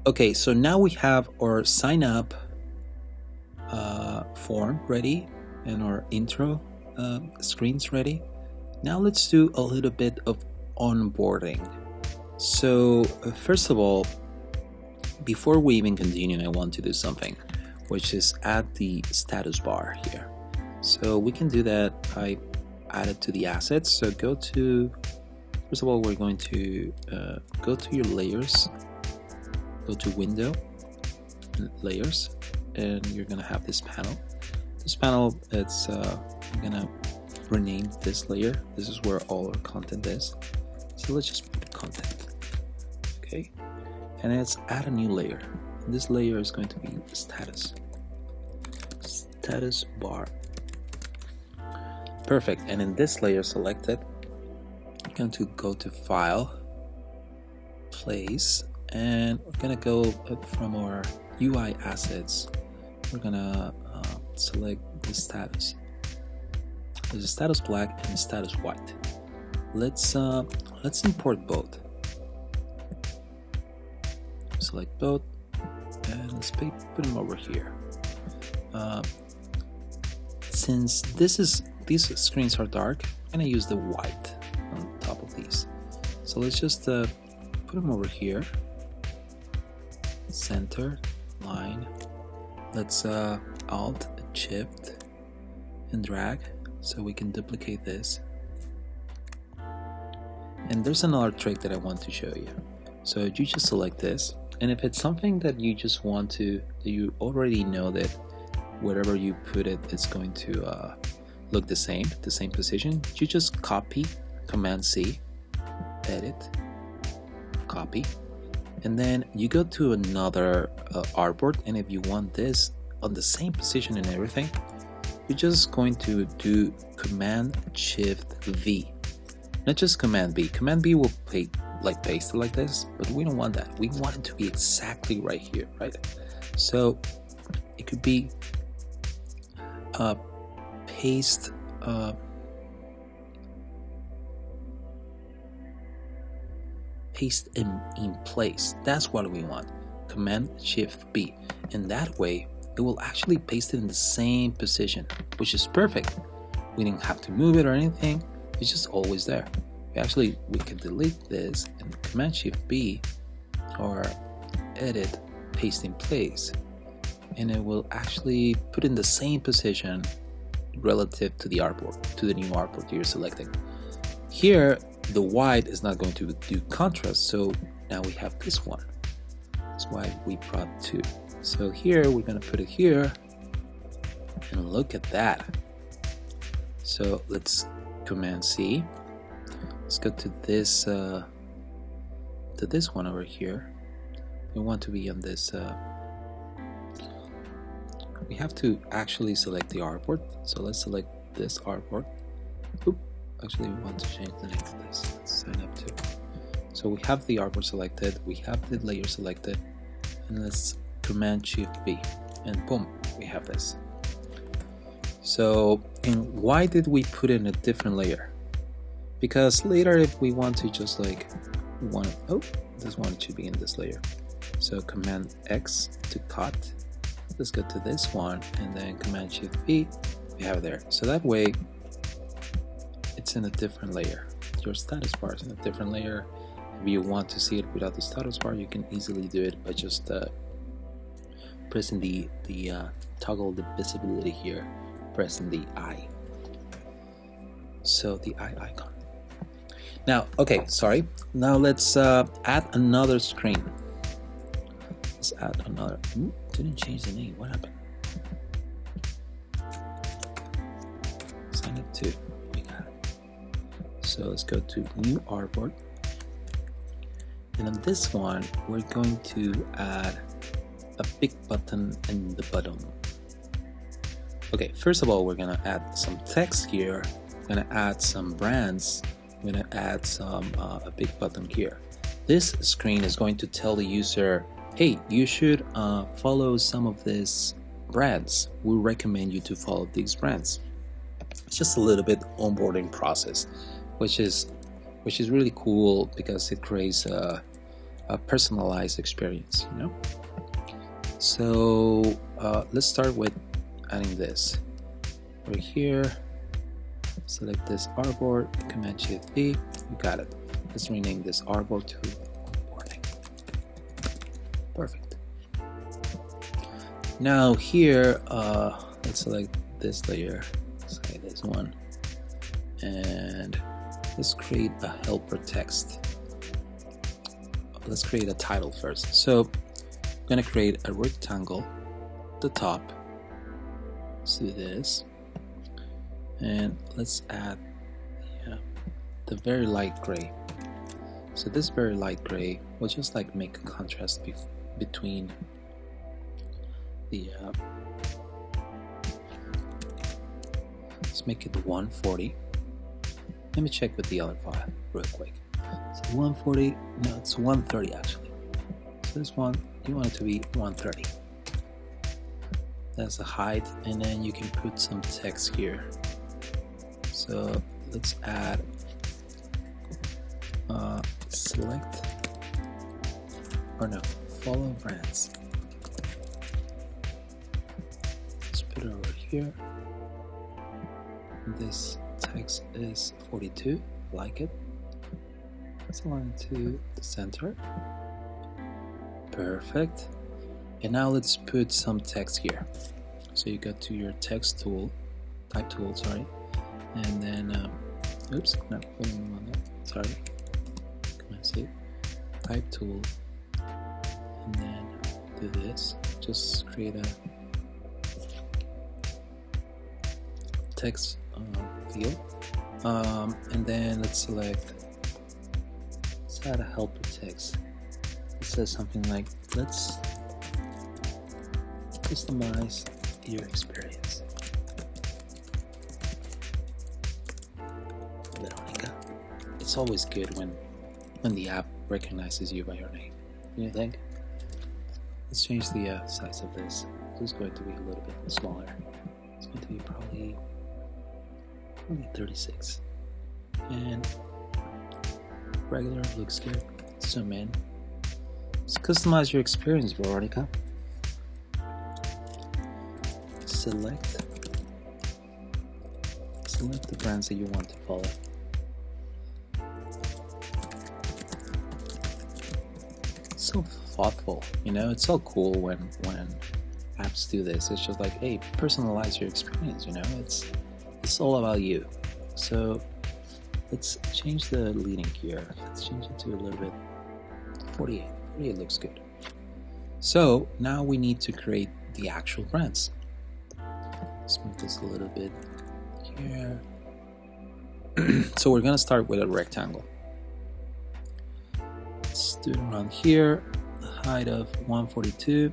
Okay, so now we have our sign up form ready and our intro screens ready. Now let's do a little bit of onboarding. So first of all, before we even continue, I want to do something, which is add the status bar here. So we can do that by add it to the assets. So go to, first of all, we're going to go to your layers, go to window, layers, and you're gonna have this panel. This panel, it's I'm gonna rename this layer. This is where all our content is. So let's just put content, okay? And let's add a new layer. And this layer is going to be status bar. Perfect. And in this layer selected, I'm going to go to File, Place, and we're gonna go from our UI assets. We're gonna select the status. There's a status black and a status white. Let's import both. Select both, and let's put them over here. Since these screens are dark, I'm gonna use the white on top of these. So let's just put them over here. Center, line. Let's Alt, Shift, and drag so we can duplicate this. And there's another trick that I want to show you. So you just select this, and if it's something that you just want to, that you already know that wherever you put it, it's going to look the same position, you just copy, Command C, edit, copy, and then you go to another artboard, and if you want this on the same position and everything, you're just going to do Command Shift V, not just Command B. Command B will paste it like this, but we don't want that. We want it to be exactly right here, right? So it could be paste in place. That's what we want. Command Shift B, and that way it will actually paste it in the same position, which is perfect. We didn't have to move it or anything. It's just always there. We can delete this and Command Shift B or edit paste in place, and it will actually put in the same position relative to the artboard, to the new artboard you're selecting. Here the white is not going to do contrast, so now we have this one. That's why we brought two. So here we're going to put it here, and look at that. So let's Command C. Let's go to this one over here. We want to be on this. We have to actually select the artboard. So let's select this artboard. Oop. Actually, we want to change the name of this. Let's sign up to. So we have the artboard selected. We have the layer selected, and let's Command Shift B, and boom, we have this. So, and why did we put in a different layer? Because later, if we want to just like this one should be in this layer. So Command X to cut. Let's go to this one, and then Command Shift B, we have it there. So that way, it's in a different layer. Your status bar is in a different layer. If you want to see it without the status bar, you can easily do it by just pressing the toggle the visibility here, pressing the I. So the I icon. Now, okay, sorry. Now let's add another screen. Let's add another. Didn't change the name. What happened? Sign up to. We got it. So let's go to New Artboard. And on this one, we're going to add a big button in the bottom. Okay, first of all, we're gonna add some text here. We're gonna add some brands. We're gonna add some a big button here. This screen is going to tell the user, hey, you should follow some of these brands. We recommend you to follow these brands. It's just a little bit onboarding process, which is really cool because it creates a personalized experience, you know. So let's start with adding this right here. Select this artboard, Command Shift B, you got it. Let's rename this artboard to onboarding. Perfect. Now here, let's select this layer, say this one, and let's create a helper text. Let's create a title first. So I'm going to create a rectangle at the top. Let's do this. And let's add the very light gray. So this very light gray will just like make a contrast between the let's make it 140. Let me check with the other file real quick. So 140, no, it's 130 actually. So this one, you want it to be 130. That's the height, and then you can put some text here. So let's add select, or no, follow brands. Let's put it over here. This text is 42, I like it. Let's align it to the center. Perfect. And now let's put some text here. So you go to your text tool, type tool, sorry, and then oops, not putting them on that. Sorry. Command C, type tool, and then do this. Just create a text field, and then let's select. Let's add a helper text. It says something like, let's customize your experience. Veronica. It's always good when the app recognizes you by your name. You think? Let's change the size of this. This is going to be a little bit smaller. It's going to be probably 36. And regular looks good. Zoom in. Just customize your experience, Veronica. Select the brands that you want to follow. So thoughtful, you know. It's so cool when apps do this. It's just like, hey, personalize your experience, you know. It's all about you. So let's change the leading here. Let's change it to a little bit 48. 48 looks good. So now we need to create the actual brands. Let's move this a little bit here. So we're gonna start with a rectangle. Let's do it around here. The height of 142.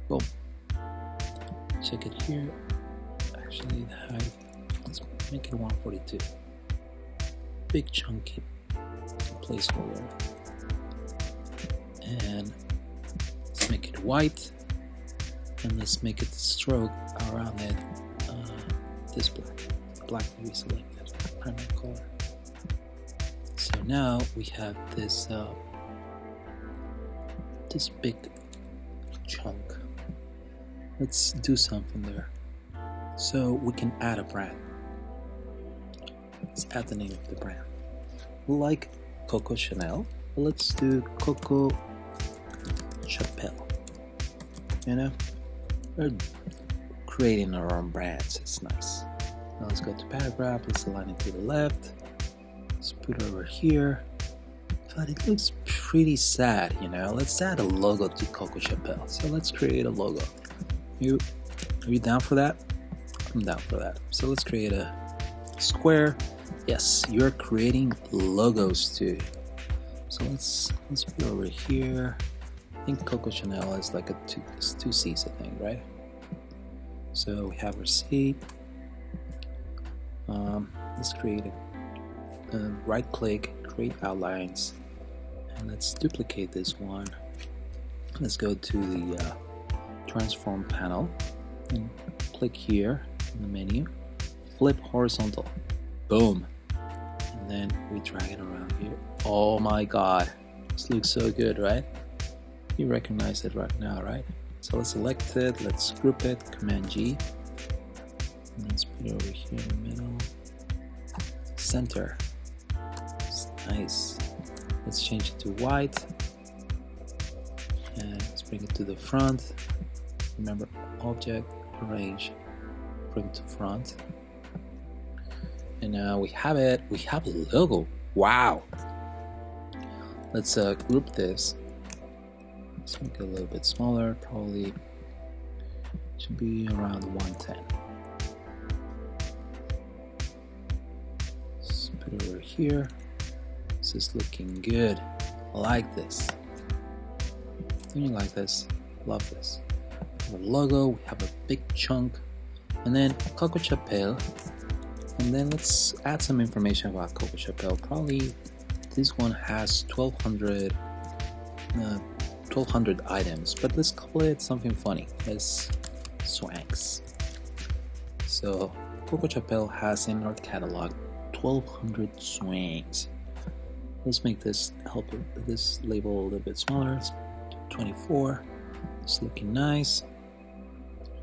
Boom. Check it here. Actually, the height. Let's make it 142. Big chunky placeholder. And let's make it white. And let's make it the stroke around it this black that we selected, primary color. So now we have this this big chunk. Let's do something there. So we can add a brand. Let's add the name of the brand. Like Coco Chanel, let's do Coco Chapelle. You know? We're creating our own brands. It's nice. Now let's go to paragraph. Let's align it to the left. Let's put it over here. But it looks pretty sad, you know. Let's add a logo to Coco Chapelle. So let's create a logo. Are you down for that? I'm down for that. So let's create a square. Yes, you're creating logos too. So let's put it over here. I think Coco Chanel is like it's two C's, I think, right? So we have our C. Let's create a right click, create outlines, and let's duplicate this one. Let's go to the transform panel and click here in the menu, flip horizontal, boom, and then we drag it around here. Oh my god, this looks so good, right? You recognize it right now, right? So let's select it, let's group it, Command G, and let's put it over here in the middle. Center. It's nice. Let's change it to white, and let's bring it to the front. Remember, object, arrange, bring it to front. And now we have it. We have a logo. Wow. Let's group this. Let's make it a little bit smaller. Probably should be around 110. Let's put it over here. This is looking good. I like this. Don't you like this? Love this. Our logo. We have a big chunk, and then Coco Chapelle. And then let's add some information about Coco Chapelle. Probably this one has 1200 items, but let's call it something funny. Let's swanks. So Coco Chapelle has in our catalog 1200 swanks. Let's make this this label a little bit smaller. It's 24. It's looking nice.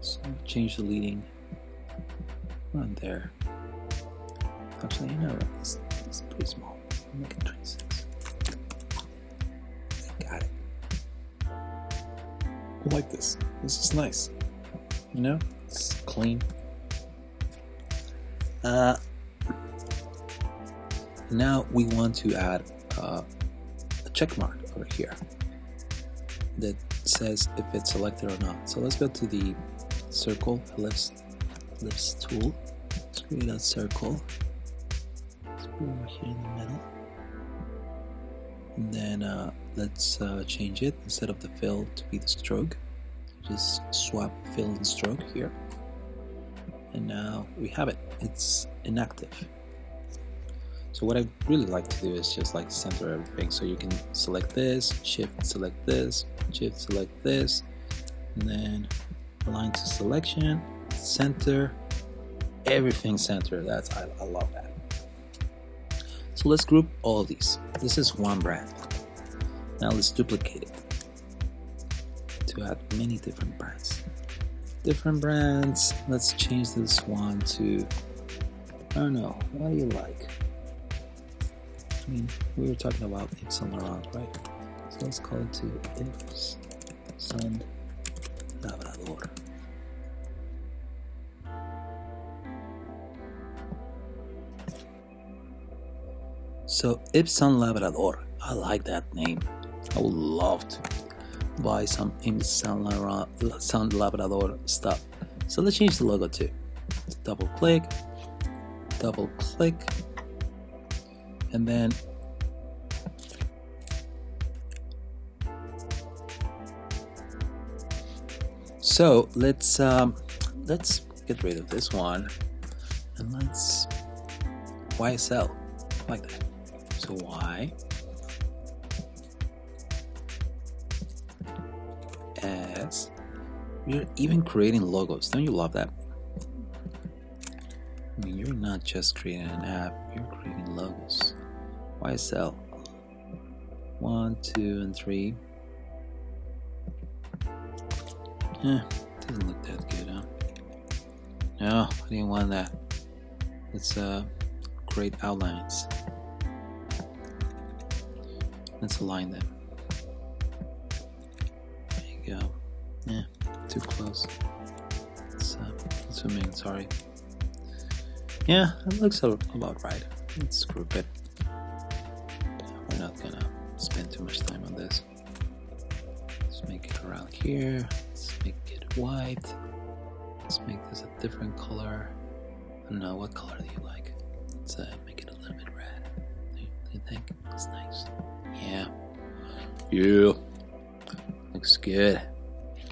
So change the leading right there. Actually, you know what? This is pretty small. Make it 26. Got it. I like this. This is nice. You know, it's clean. Now we want to add a check mark over here that says if it's selected or not. So let's go to the circle ellipse tool. Let's create a circle. Over here in the middle, and then let's change it. Instead of the fill to be the stroke, just swap fill and stroke here, and now we have it. It's inactive. So what I really like to do is just like center everything. So you can select this, shift select this, shift select this, and then align to selection, center, everything center. I love that. So let's group all of these. This is one brand. Now let's duplicate it to add many different brands. Let's change this one to, I don't know, what do you like? I mean, we were talking about Yves Saint Laurent, right? So let's call it to Yves Saint Labrador. So Yves Saint Labrador, I like that name. I would love to buy some Yves Saint Labrador stuff. So let's change the logo too. Double click, and then so let's get rid of this one, and let's YSL like that. So Y S. We're even creating logos. Don't you love that? I mean, you're not just creating an app, you're creating logos. YSL 1, 2, and 3. Doesn't look that good, huh? No, I didn't want that. Let's create outlines. Let's align them. There you go. Too close. Let's zoom in, sorry. Yeah, it looks about right. Let's group it. We're not gonna spend too much time on this. Let's make it around here. Let's make it white. Let's make this a different color. I don't know, what color do you like? Let's make it a little bit red. Do you think? It's nice. Yeah. Looks good.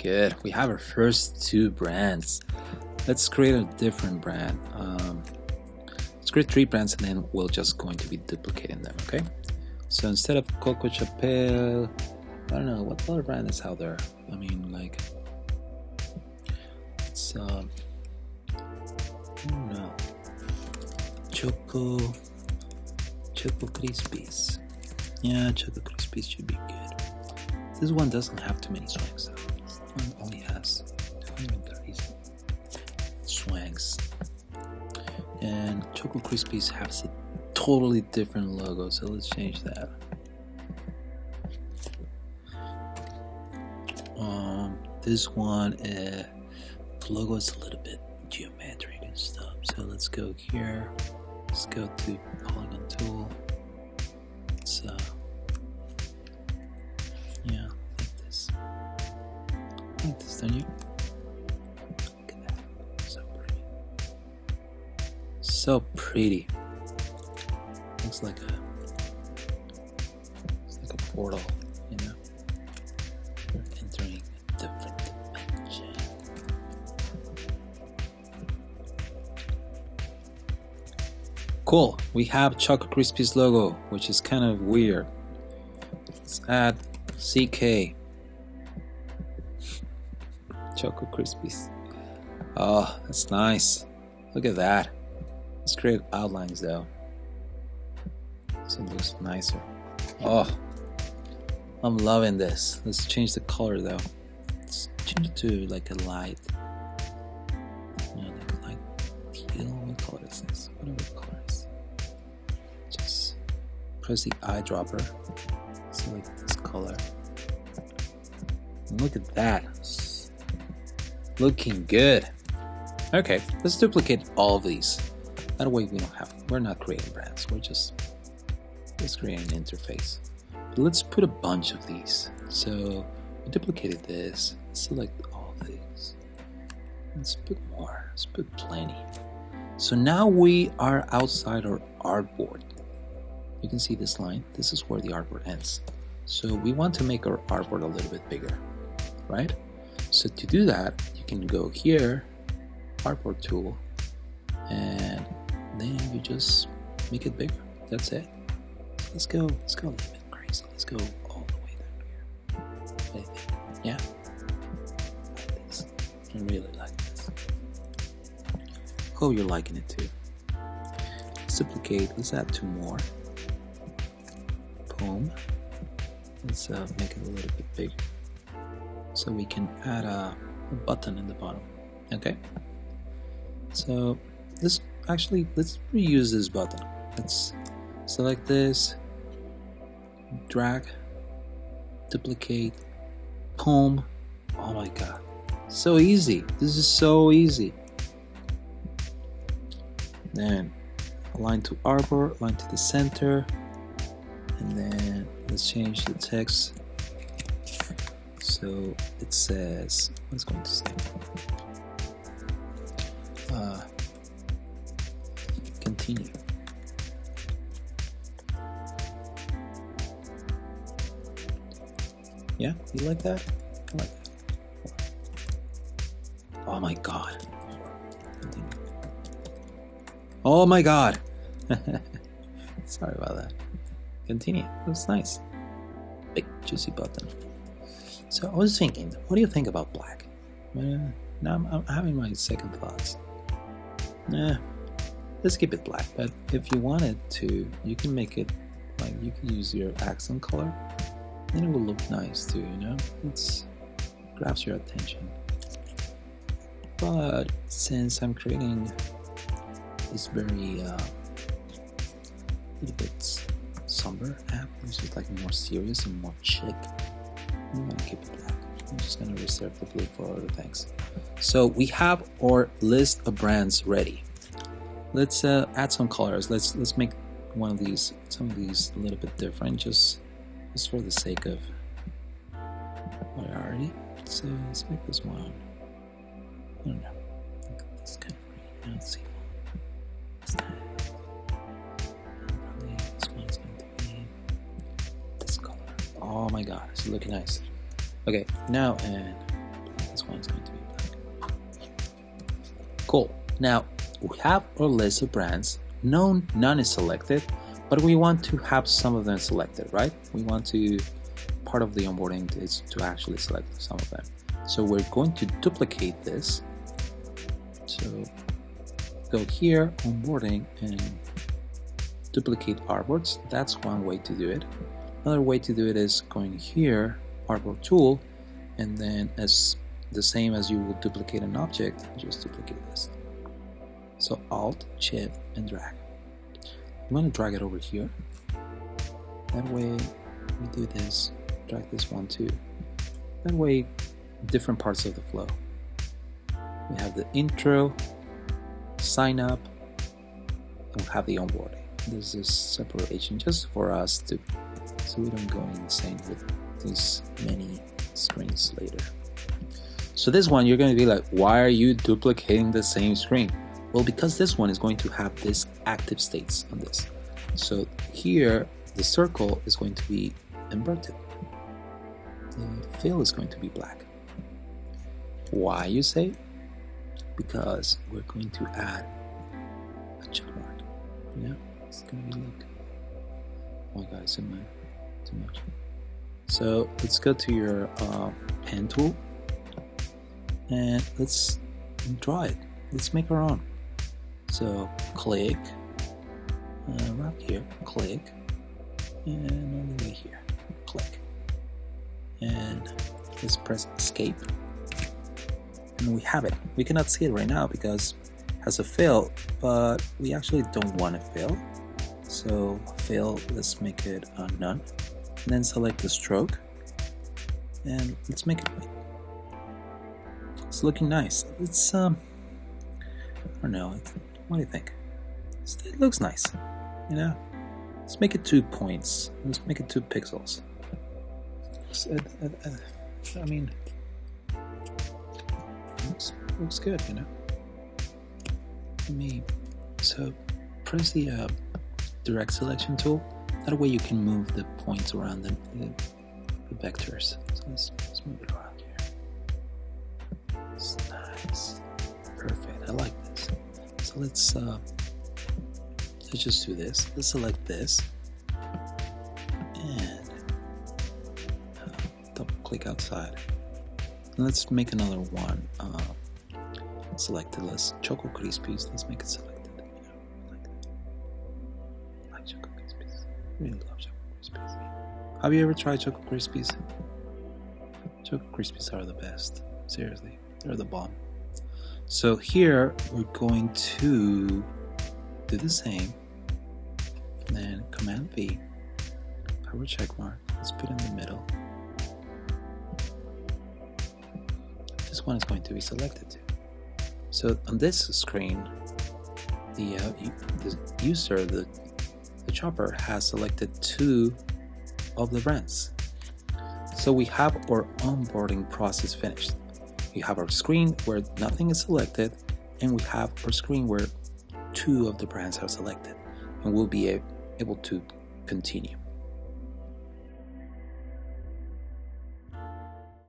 Good. We have our first two brands. Let's create a different brand. Let's create 3 brands, and then we're just going to be duplicating them, okay? So instead of Coco Chapelle, I don't know, what other brand is out there? I mean, like, it's, I don't know, Choco Choco Crispies. Yeah, Choco Crispies should be good. This one doesn't have too many swings. This one only has 230 swings. And Choco Crispies has a totally different logo, so let's change that. This one, the logo is a little bit geometric and stuff. So let's go here. Let's go to polygon tool. It's yeah, like this. Like this, don't you? Look at that. So pretty. So pretty. Looks like a portal, you know? We're entering a different dimension. Cool. We have Choco Crispies logo, which is kind of weird. Let's add CK. Choco Crispies. Oh, that's nice. Look at that. Let's create outlines though. So it looks nicer. Oh, I'm loving this. Let's change the color though. Let's change it to like a light, you know, like a light teal. What color is this? Whatever color it is. Just press the eyedropper. Select this color. And look at that. Looking good. Okay, let's duplicate all of these. That way we're not creating brands. Let's create an interface. But let's put a bunch of these. So we duplicated this. Select all of these. Let's put more. Let's put plenty. So now we are outside our artboard. You can see this line. This is where the artboard ends. So we want to make our artboard a little bit bigger, right? So to do that, you can go here, artboard tool, and then you just make it bigger. That's it. Let's go a little bit crazy. Let's go all the way down here. I think, yeah. Like this. I really like this. Hope you're liking it too. Let's duplicate. Let's add 2 more. Boom. Let's make it a little bit bigger, so we can add a button in the bottom. Okay. So let's reuse this button. Let's select this. Drag, duplicate, home. Oh my god, so easy. This is so easy. Then align to artboard, align to the center, and then let's change the text so it says, what's going to say? Continue. Yeah, you like that? I like that. Oh my god. Oh my god. Sorry about that. Continue. Looks nice. Big juicy button. So I was thinking, what do you think about black? Now I'm having my second thoughts. Let's keep it black, but if you wanted to, you can make it like, you can use your accent color. Then it will look nice too, you know? It grabs your attention. But since I'm creating this very little bit somber app, which is like more serious and more chic, I'm gonna keep it black. I'm just gonna reserve the blue for other things. So we have our list of brands ready. Let's add some colors. Let's make some of these a little bit different, just for the sake of priority. So let's make this one, I don't know, this kind of green. Let's see. Probably this one's going to be this color. Oh my god, it's looking nice. Okay, now and this one's going to be black. Cool. Now we have our list of brands. None is selected, but we want to have some of them selected, right? We want to, part of the onboarding is to actually select some of them. So we're going to duplicate this. So go here, onboarding, and duplicate artboards. That's one way to do it. Another way to do it is going here, artboard tool, and then as the same as you will duplicate an object, just duplicate this. So Alt, Shift, and drag. I'm going to drag it over here. That way we do this, drag this one too. That way different parts of the flow. We have the intro, sign up, and we have the onboarding. This is separation just for us to, so we don't go insane with these many screens later. So this one, you're going to be like, why are you duplicating the same screen? Well, because this one is going to have this active states on this. So here, the circle is going to be inverted. The fill is going to be black. Why, you say? Because we're going to add a check mark. Yeah, it's going to be like, oh my god, it's in my too much. So let's go to your pen tool and let's draw it. Let's make our own. So click right here, click, and all the way here, click, and let's press escape, and we have it. We cannot see it right now because it has a fill, but we actually don't want a fill. So fill, let's make it none, and then select the stroke, and let's make it white. It's looking nice. It's I don't know. What do you think? It looks nice, you know. Let's make it 2 points. Let's make it 2 pixels. I mean, looks good, you know. So press the direct selection tool. That way you can move the points around the vectors. So let's move it around here. It's nice, perfect. I like this. So let's just do this. Let's select this and double click outside. And let's make another one. Selected. Let's Choco Crispies. Let's make it selected. You know, like Choco Crispies. Really love Choco Crispies. Have you ever tried Choco Crispies? Choco Crispies are the best. Seriously, they're the bomb. So here we're going to do the same, and then Command V, power check mark, let's put in the middle. This one is going to be selected too. So on this screen, the user, the chopper, has selected 2 of the brands. So we have our onboarding process finished. We have our screen where nothing is selected, and we have our screen where 2 of the brands are selected, and we'll be able to continue.